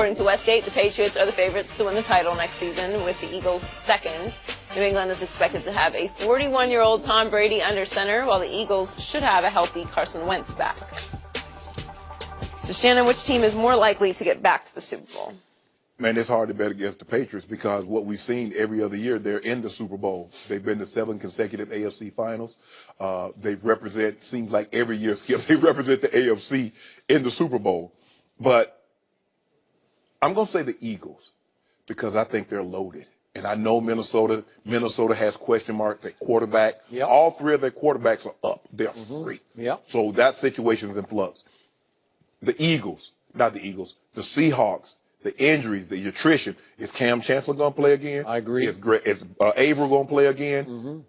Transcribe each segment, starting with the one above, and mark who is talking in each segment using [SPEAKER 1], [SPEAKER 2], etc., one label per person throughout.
[SPEAKER 1] According to Westgate, the Patriots are the favorites to win the title next season, with the Eagles second. New England is expected to have a 41-year-old Tom Brady under center, while the Eagles should have a healthy Carson Wentz back. So, Shannon, which team is more likely to get back to the Super Bowl?
[SPEAKER 2] Man, it's hard to bet against the Patriots because what we've seen every other year, they're in the Super Bowl. They've been to 7 consecutive AFC finals. They represent, seems like every year, Skip, they represent the AFC in the Super Bowl. But I'm going to say the Eagles because I think they're loaded. And I know Minnesota has question marks at quarterback.
[SPEAKER 3] Yep.
[SPEAKER 2] All 3 of their quarterbacks are up. They're free.
[SPEAKER 3] Yep.
[SPEAKER 2] So that situation's in flux. The Eagles, not the Eagles, the Seahawks, the injuries, the attrition. Is Cam Chancellor going to play again?
[SPEAKER 3] I agree.
[SPEAKER 2] Is Averill going to play again?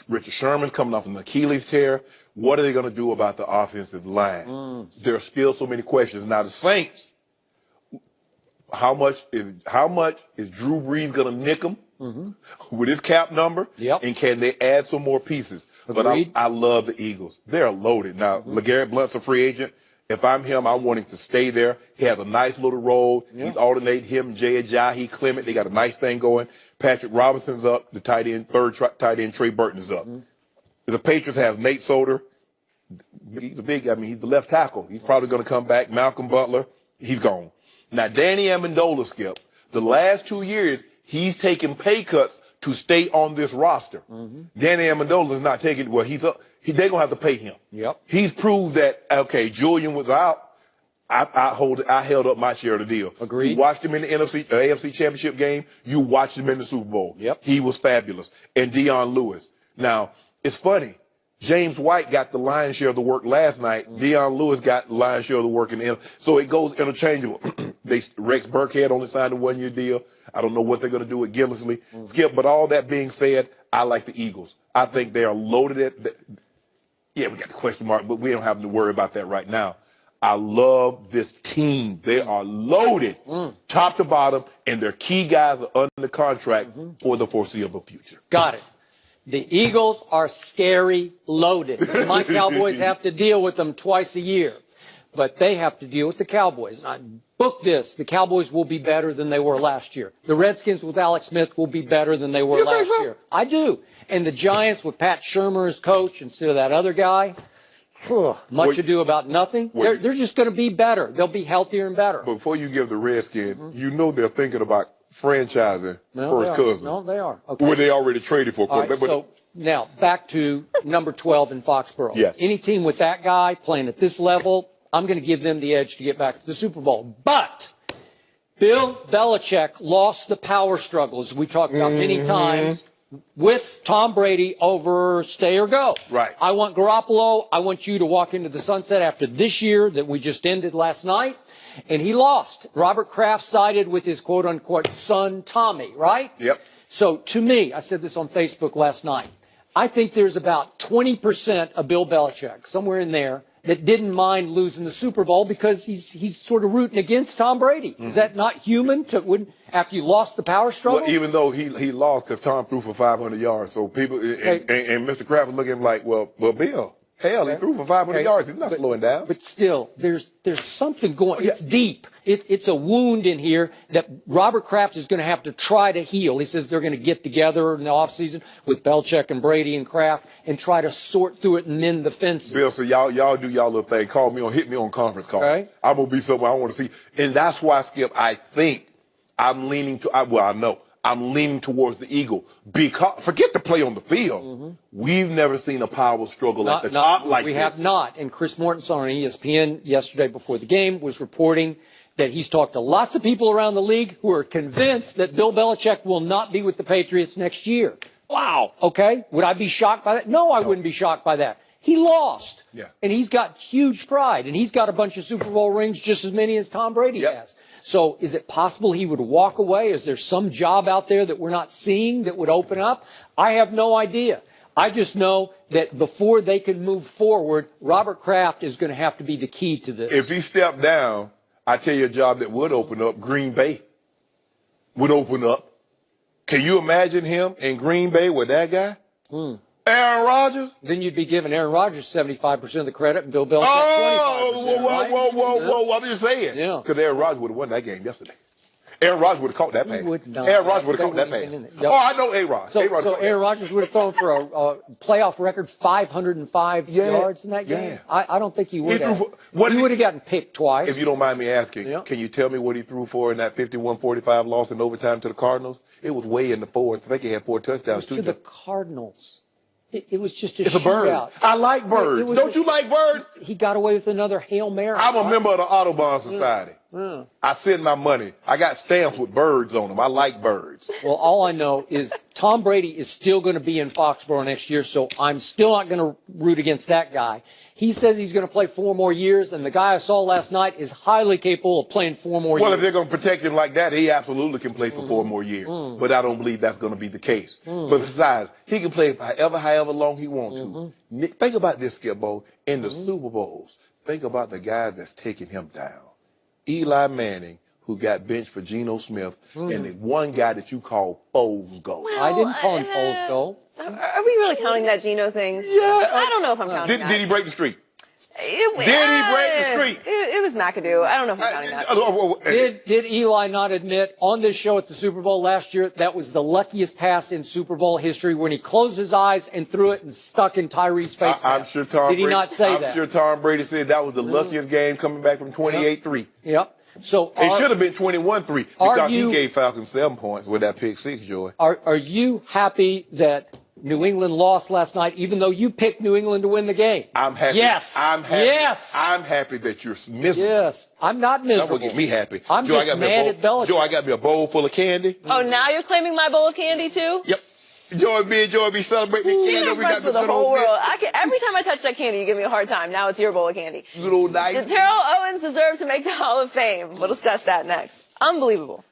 [SPEAKER 2] Richard Sherman's coming off an Achilles tear. What are they going to do about the offensive line? There are still so many questions. Now, the Saints, how much is Drew Brees going to nick them with his cap number?
[SPEAKER 3] Yep.
[SPEAKER 2] And can they add some more pieces?
[SPEAKER 3] Agreed.
[SPEAKER 2] But I love the Eagles. They're loaded. Now, LeGarrette Blount's a free agent. If I'm him, I want him to stay there. He has a nice little role.
[SPEAKER 3] Yeah.
[SPEAKER 2] He's alternating him, Jay Ajayi, Clement. They got a nice thing going. Patrick Robinson's up. The tight end, third tight end, Trey Burton is up. The Patriots have Nate Solder. He's he's the left tackle. He's probably going to come back. Malcolm Butler, he's gone. Now, Danny Amendola, Skip, the last 2 years, he's taken pay cuts to stay on this roster. Danny Amendola is not taking, they're going to have to pay him.
[SPEAKER 3] Yep.
[SPEAKER 2] He's proved that, okay, Julian was out. I held up my share of the deal.
[SPEAKER 3] Agreed.
[SPEAKER 2] You watched him in the AFC Championship game. You watched him in the Super Bowl.
[SPEAKER 3] Yep.
[SPEAKER 2] He was fabulous. And Deion Lewis. Now, it's funny. James White got the lion's share of the work last night. Deion Lewis got the lion's share of the work in the so it goes interchangeable. Rex Burkhead only signed a 1-year deal. I don't know what they're going to do with Gillislee. Skip, but all that being said, I like the Eagles. I think they are loaded yeah, we got the question mark, but we don't have to worry about that right now. I love this team. They are loaded, top to bottom, and their key guys are under contract for the foreseeable future.
[SPEAKER 3] Got it. The Eagles are scary loaded. My Cowboys have to deal with them twice a year, but they have to deal with the Cowboys. And I book this. The Cowboys will be better than they were last year. The Redskins with Alex Smith will be better than they were last year. I do. And the Giants with Pat Shurmur as coach instead of that other guy, much ado about nothing. They're just going to be better. They'll be healthier and better.
[SPEAKER 2] But before you give the Redskins, you know they're thinking about franchising First Cousin.
[SPEAKER 3] No, they are. Okay.
[SPEAKER 2] Where they already traded for.
[SPEAKER 3] Right, so now back to number 12 in Foxborough.
[SPEAKER 2] Yes.
[SPEAKER 3] Any team with that guy playing at this level, I'm going to give them the edge to get back to the Super Bowl. But Bill Belichick lost the power struggle, as we talked about many times, with Tom Brady over stay or go.
[SPEAKER 2] Right.
[SPEAKER 3] I want Garoppolo. I want you to walk into the sunset after this year that we just ended last night. And he lost. Robert Kraft sided with his quote-unquote son, Tommy, right?
[SPEAKER 2] Yep.
[SPEAKER 3] So to me, I said this on Facebook last night, I think there's about 20% of Bill Belichick, somewhere in there, that didn't mind losing the Super Bowl because he's sort of rooting against Tom Brady. Is that not human after you lost the power struggle?
[SPEAKER 2] Well, even though he lost because Tom threw for 500 yards. So people, and Mr. Kraft was looking at him like, well, Bill, hell, he threw for 500 yards. He's not slowing down.
[SPEAKER 3] But still, there's something going. It's deep. It's a wound in here that Robert Kraft is going to have to try to heal. He says they're going to get together in the offseason with Belichick and Brady and Kraft and try to sort through it and mend the fences.
[SPEAKER 2] Bill, so y'all do y'all little thing. Call me hit me on conference call.
[SPEAKER 3] Okay.
[SPEAKER 2] I'm going to be somewhere I want to see. And that's why, Skip, I think I'm leaning I'm leaning towards the Eagle. Because forget the play on the field. We've never seen a power struggle at the top like this.
[SPEAKER 3] We have not. And Chris Mortensen on ESPN yesterday before the game was reporting that he's talked to lots of people around the league who are convinced that Bill Belichick will not be with the Patriots next year. Wow. Okay. Would I be shocked by that? No, I wouldn't be shocked by that. He lost.
[SPEAKER 2] Yeah.
[SPEAKER 3] And he's got huge pride. And he's got a bunch of Super Bowl rings, just as many as Tom Brady has. So is it possible he would walk away? Is there some job out there that we're not seeing that would open up? I have no idea. I just know that before they can move forward, Robert Kraft is going to have to be the key to this.
[SPEAKER 2] If he stepped down, I tell you a job that would open up, Green Bay would open up. Can you imagine him in Green Bay with that guy? Aaron Rodgers?
[SPEAKER 3] Then you'd be giving Aaron Rodgers 75% of the credit and Bill Belichick 25%.
[SPEAKER 2] Whoa. I'm just saying.
[SPEAKER 3] Yeah.
[SPEAKER 2] Because Aaron Rodgers would have won that game yesterday. Aaron Rodgers would have caught that pass. Aaron Rodgers would have caught that pass.
[SPEAKER 3] Yep.
[SPEAKER 2] Oh, I know A-Rod.
[SPEAKER 3] So Aaron Rodgers would have thrown for a playoff record 505 yards in that game?
[SPEAKER 2] Yeah.
[SPEAKER 3] I don't think he would have.
[SPEAKER 2] He
[SPEAKER 3] would have gotten picked twice.
[SPEAKER 2] If you don't mind me asking, can you tell me what he threw for in that 51-45 loss in overtime to the Cardinals? It was way in the fourth. I think he had 4 touchdowns.
[SPEAKER 3] To the Cardinals. It was just a
[SPEAKER 2] It's a bird.
[SPEAKER 3] shootout.
[SPEAKER 2] I like birds. Don't you like birds?
[SPEAKER 3] He got away with another Hail Mary.
[SPEAKER 2] I'm a member of the Audubon Society. I send my money. I got stamps with birds on them. I like birds.
[SPEAKER 3] Well, all I know is Tom Brady is still going to be in Foxborough next year, so I'm still not going to root against that guy. He says he's going to play 4 more years, and the guy I saw last night is highly capable of playing 4 more years.
[SPEAKER 2] Well, if they're going to protect him like that, he absolutely can play for 4 more years. But I don't believe that's going to be the case. But besides, he can play however long he wants to. Think about this, Skip-Bo. In the Super Bowls, think about the guys that's taking him down. Eli Manning, who got benched for Geno Smith, and the one guy that you call Foles Gold.
[SPEAKER 3] I didn't call him Foles Gold.
[SPEAKER 1] Are we really counting that Geno thing?
[SPEAKER 2] Yeah.
[SPEAKER 1] I don't know if I'm counting that.
[SPEAKER 2] Did he break the streak?
[SPEAKER 1] Did
[SPEAKER 2] he break the streak?
[SPEAKER 1] It was McAdoo. I don't know if I'm counting that.
[SPEAKER 3] Did Eli not admit on this show at the Super Bowl last year that was the luckiest pass in Super Bowl history when he closed his eyes and threw it and stuck in Tyree's face?
[SPEAKER 2] I'm sure Tom
[SPEAKER 3] Did
[SPEAKER 2] Brady,
[SPEAKER 3] he not say that?
[SPEAKER 2] I'm sure Tom Brady said that was the luckiest game coming back from 28-3.
[SPEAKER 3] Yep. So
[SPEAKER 2] it should have been 21-3 because he gave Falcons 7 points with that pick 6, Joy.
[SPEAKER 3] Are you happy that New England lost last night, even though you picked New England to win the game?
[SPEAKER 2] I'm happy.
[SPEAKER 3] Yes.
[SPEAKER 2] I'm happy.
[SPEAKER 3] Yes.
[SPEAKER 2] I'm happy that you're miserable.
[SPEAKER 3] Yes. I'm not miserable.
[SPEAKER 2] That would get me happy.
[SPEAKER 3] I'm
[SPEAKER 2] Joe,
[SPEAKER 3] just mad at Belichick.
[SPEAKER 2] Joe, I got me a bowl full of candy.
[SPEAKER 1] Oh, now you're claiming my bowl of candy too?
[SPEAKER 2] Yep. Joy be celebrating the candy.
[SPEAKER 1] You're friends with the whole world. Every time I touch that candy, you give me a hard time. Now it's your bowl of candy.
[SPEAKER 2] Good old night.
[SPEAKER 1] Did Terrell Owens deserve to make the Hall of Fame? We'll discuss that next. Unbelievable.